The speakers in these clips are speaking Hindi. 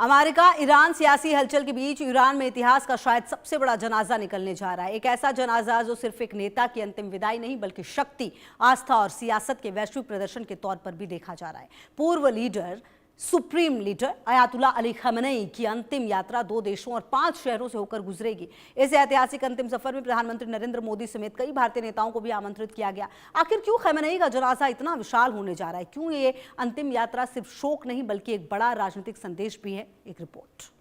अमेरिका ईरान सियासी हलचल के बीच ईरान में इतिहास का शायद सबसे बड़ा जनाजा निकलने जा रहा है। एक ऐसा जनाजा जो सिर्फ एक नेता की अंतिम विदाई नहीं बल्कि शक्ति, आस्था और सियासत के वैश्विक प्रदर्शन के तौर पर भी देखा जा रहा है। पूर्व leader, supreme leader Ayatollah Ali Khamenei की अंतिम यात्रा 2 देशों और 5 शहरों से होकर गुजरेगी। इस ऐतिहासिक अंतिम सफर में प्रधानमंत्री नरेंद्र मोदी समेत कई भारतीय नेताओं को भी आमंत्रित किया गया। आखिर क्यों खamenei का जनाजा इतना विशाल होने जा रहा है? क्यों ये अंतिम यात्रा सिर्फ शोक नहीं बल्कि एक बड़ा राजनीतिक संदेश भी है? एक रिपोर्ट।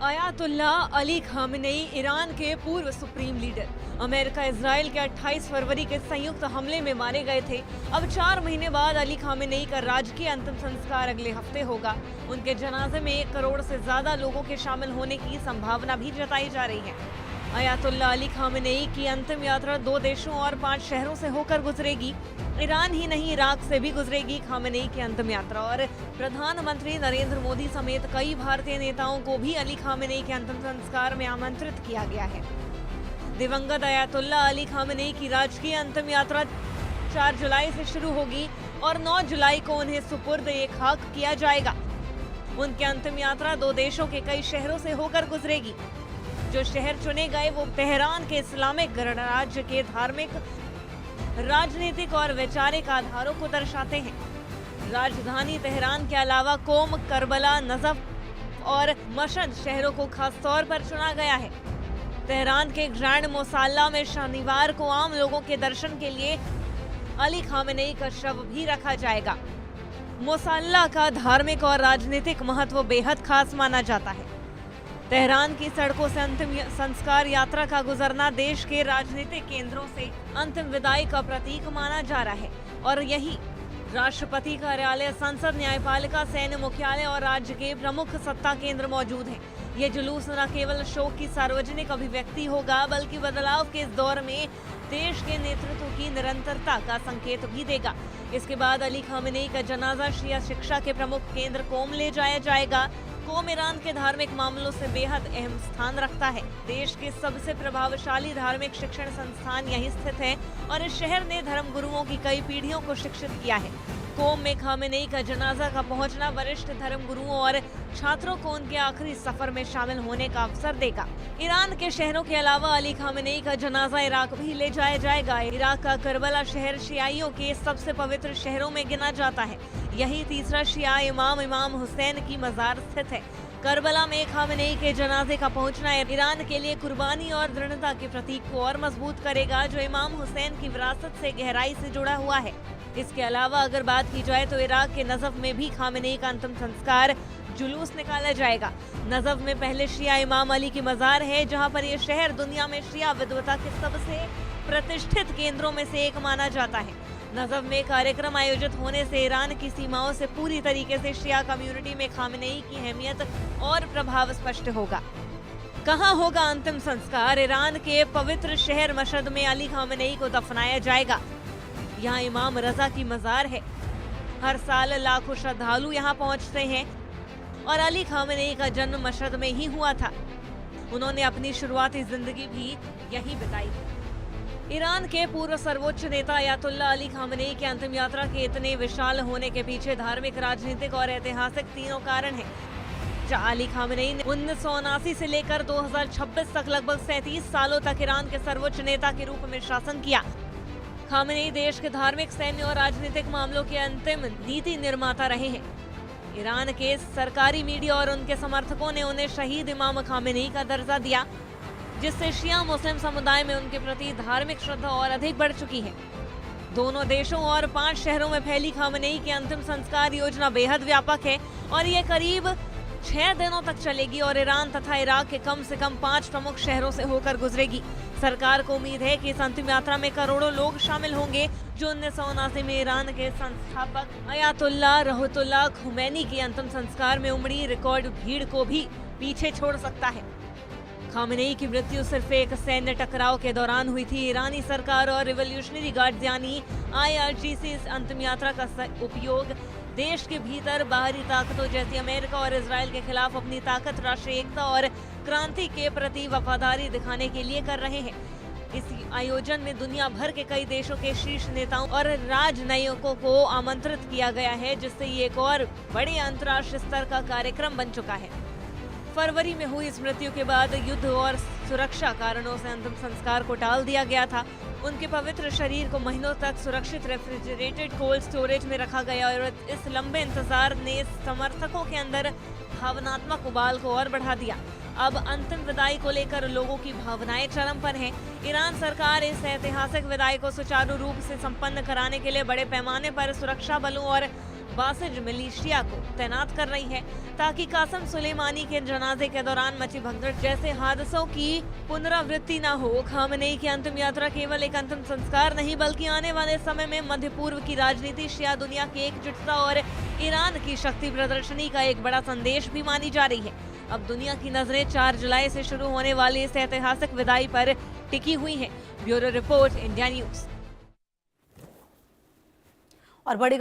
अयातुल्लाह अली खamenei ईरान के पूर्व सुप्रीम लीडर अमेरिका इजराइल के 28 फरवरी के संयुक्त हमले में मारे गए थे। अब 4 महीने बाद अली खamenei का राजकीय अंतिम संस्कार अगले हफ्ते होगा। उनके जनाजे में 1 करोड़ से ज्यादा लोगों के शामिल होने की संभावना भी जताई जा रही है। अयातुल्लाह अली खamenei की अंतिम यात्रा 2 देशों और 5 शहरों से होकर गुजरेगी। ईरान ही नहीं, इराक से भी गुजरेगी खamenei की अंतिम यात्रा। और प्रधानमंत्री नरेंद्र मोदी समेत कई भारतीय नेताओं को भी अली खamenei के अंतिम संस्कार में आमंत्रित किया गया है। दिवंगत अयातुल्लाह अली खamenei की राजकीय अंतिम यात्रा 4 जुलाई से शुरू होगी और 9 जुलाई को उन्हें सुपुर्द-ए-खाक किया जाएगा। उनकी अंतिम यात्रा 2 देशों के कई शहरों से होकर गुजरेगी। जो शहर चुने गए वो तेहरान के इस्लामिक गणराज्य के धार्मिक, राजनीतिक और वैचारिक आधारों को दर्शाते हैं। राजधानी तेहरान के अलावा कोम, करबला, नजफ और मशहद शहरों को खास तौर पर चुना गया है। तेहरान के ग्रैंड मोसाल्ला में शनिवार को आम लोगों के दर्शन के लिए अली खamenei का शव भी रखा जाएगा। मोसाल्ला का धार्मिक और राजनीतिक महत्व बेहद खास माना जाता है। तेहरान की सड़कों से अंतिम संस्कार यात्रा का गुजरना देश के राजनीतिक केंद्रों से अंतिम विदाई का प्रतीक माना जा रहा है। और यही राष्ट्रपति कार्यालय, संसद, न्यायपालिका, सैन्य मुख्यालय और राज्य के प्रमुख सत्ता केंद्र मौजूद हैं। ये जुलूस न केवल शोक की सार्वजनिक अभिव्यक्ति होगा बल्कि बदलाव के इस दौर में देश के नेतृत्व की निरंतरता का संकेत भी देगा। इसके बाद अली खamenei का जनाजा शिया शिक्षा के प्रमुख केंद्र कोम ले जाया जाएगा। कोम ईरान के धार्मिक मामलों से बेहद अहम स्थान रखता है। देश के सबसे प्रभावशाली धार्मिक शिक्षण संस्थान यहीं स्थित है और इस शहर ने धर्म गुरुओं की कई पीढ़ियों को शिक्षित किया है। कोम में खamenei का जनाजा का पहुंचना वरिष्ठ धर्म गुरुओं और छात्रों को उनके आखिरी सफर में शामिल होने का अवसर देगा। ईरान के शहरों के अलावा अली खamenei का जनाजा इराक भी ले जाया जाएगा। इराक का करबला शहर शियाइयों के सबसे पवित्र शहरों में गिना जाता है। यही तीसरा शिया इमाम हुसैन की मजार स्थित है। करबला में खamenei के जनाजे का पहुंचना ईरान के लिए कुर्बानी और दृढ़ता के प्रतीक को और मजबूत करेगा, जो इमाम हुसैन की विरासत से गहराई से जुड़ा हुआ है। इसके अलावा अगर बात की जाए तो इराक के नजफ में भी खamenei का अंतिम संस्कार जुलूस निकाला जाएगा। नजफ में पहले शिया इमाम अली की मजार है, जहां पर यह शहर दुनिया में शिया विद्वता के सबसे प्रतिष्ठित केंद्रों में से एक माना जाता है। नजफ में कार्यक्रम आयोजित होने से ईरान की सीमाओं से पूरी तरीके से शिया कम्युनिटी में खamenei की अहमियत और प्रभाव स्पष्ट होगा। कहाँ होगा अंतिम संस्कार? ईरान के पवित्र शहर मशहद में अली खamenei को दफनाया जाएगा। यहाँ इमाम रजा की मजार है। हर साल लाखों श्रद्धालु यहाँ पहुँचते हैं और अली खamenei का जन्म मशहद में ही हुआ था। उन्होंने अपनी शुरुआती जिंदगी भी यही बिताई। ईरान के पूर्व सर्वोच्च नेता अयातुल्लाह अली खamenei की अंतिम यात्रा के इतने विशाल होने के पीछे धार्मिक, राजनीतिक और ऐतिहासिक तीनों कारण हैं। अली खamenei ने 1979 से लेकर 2026 तक लगभग 37 सालों तक ईरान के सर्वोच्च नेता के रूप में शासन किया। खamenei देश के धार्मिक, सैन्य और राजनीतिक मामलों के अंतिम नीति निर्माता रहे हैं। ईरान के सरकारी मीडिया और उनके समर्थकों ने उन्हें शहीद इमाम खamenei का दर्जा दिया, जिससे शिया मुस्लिम समुदाय में उनके प्रति धार्मिक श्रद्धा और अधिक बढ़ चुकी है। दोनों देशों और 5 शहरों में फैली खamenei की अंतिम संस्कार योजना बेहद व्यापक है और ये करीब 6 दिनों तक चलेगी और ईरान तथा इराक के कम से कम 5 प्रमुख शहरों से होकर गुजरेगी। सरकार को उम्मीद है कि इस अंतिम यात्रा में करोड़ों लोग शामिल होंगे, जो 1979 में ईरान के संस्थापक अयातुल्लाह रहमतुल्लाह खamenei के अंतिम संस्कार में उमड़ी रिकॉर्ड भीड़ को भी पीछे छोड़ सकता है। खamenei की मृत्यु सिर्फ एक सैन्य टकराव के दौरान हुई थी। ईरानी सरकार और रिवोल्यूशनरी गार्ड यानी IRGC इस अंतिम यात्रा का उपयोग देश के भीतर बाहरी ताकतों जैसी अमेरिका और इजराइल के खिलाफ अपनी ताकत, राष्ट्रीय एकता और क्रांति के प्रति वफादारी दिखाने के लिए कर रहे हैं। इसी आयोजन में दुनिया भर के कई देशों के शीर्ष नेताओं और राजनयिकों को आमंत्रित किया गया है, जिससे ये एक और बड़े अंतर्राष्ट्रीय स्तर का कार्यक्रम बन चुका है। फरवरी में हुई इस मृत्यु के बाद युद्ध और सुरक्षा कारणों से अंतिम संस्कार को टाल दिया गया था। उनके पवित्र शरीर को महीनों तक सुरक्षित रेफ्रिजरेटेड कोल्ड स्टोरेज में रखा गया और इस लंबे इंतजार ने समर्थकों के अंदर भावनात्मक उबाल को और बढ़ा दिया। अब अंतिम विदाई को लेकर लोगों की भावनाएं चरम पर हैं। ईरान सरकार इस ऐतिहासिक विदाई को सुचारू रूप से संपन्न कराने के लिए बड़े पैमाने पर सुरक्षा बलों और बासिज मिलिशिया को तैनात कर रही है, ताकि कासिम सुलेमानी के जनाजे के दौरान मची भगदड़ जैसे हादसों की पुनरावृत्ति न हो। खामेनेई की अंतिम यात्रा केवल एक अंतिम संस्कार नहीं, बल्कि आने वाले समय में मध्य पूर्व की राजनीति, शिया दुनिया की एकजुटता और ईरान की शक्ति प्रदर्शनी का एक बड़ा संदेश भी मानी जा रही है। अब दुनिया की नजरें 4 जुलाई से शुरू होने वाली इस ऐतिहासिक विदाई पर टिकी हुई हैं। Bureau report, India news. और बड़ी